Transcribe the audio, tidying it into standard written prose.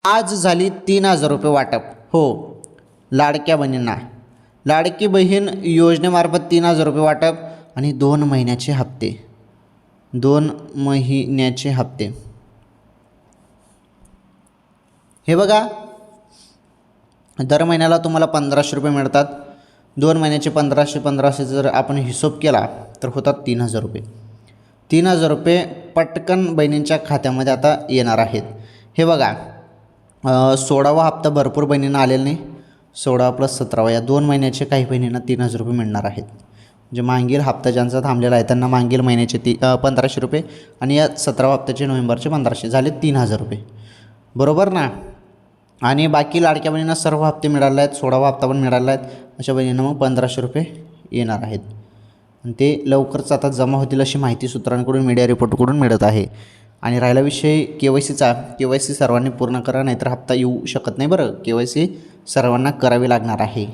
आज झाली 3,000 रुपये वाटप. हो, लाडक्या बहिणींना लाडकी बहीण योजनेमार्फत 3,000 रुपये वाटप आणि 2 महिन्याचे हप्ते. 2 महिन्याचे हप्ते हे बघा, दर महिन्याला तुम्हाला 1,500 रुपये मिळतात. 2 महिन्याचे 1,500 जर आपण हिशोब केला तर होतात 3,000 रुपये. 3,000 रुपये पटकन बहिणींच्या खात्यामध्ये आता येणार आहेत. हे बघा, 16वा हप्ता भरपूर बहिणींना आलेला नाही. 16 प्लस 17 या 2 महिन्याचे काही बहिणींना 3,000 रुपये मिळणार आहेत. म्हणजे मागील हप्ता ज्यांचा थांबलेला आहे त्यांना मागील महिन्याचे 1,500 रुपये आणि या 17वा हप्त्याचे नोव्हेंबरचे 1,500 झाले 3,000 रुपये. बरोबर ना. आणि बाकी लाडक्या बहिणींना सर्व हप्ते मिळाले आहेत. 16वा हप्ता पण मिळाला आहे. अशा बहिणींना मग 1,500 रुपये येणार आहेत आणि ते लवकरच आता जमा होतील अशी माहिती सूत्रांकडून, मीडिया रिपोर्टकडून मिळत आहे. आणि राहिला विषय KYCचा, KYC सर्वांनी पूर्ण करा, नाहीतर हप्ता येऊ शकत नाही. बरं, KYC सर्वांना करावी लागणार आहे.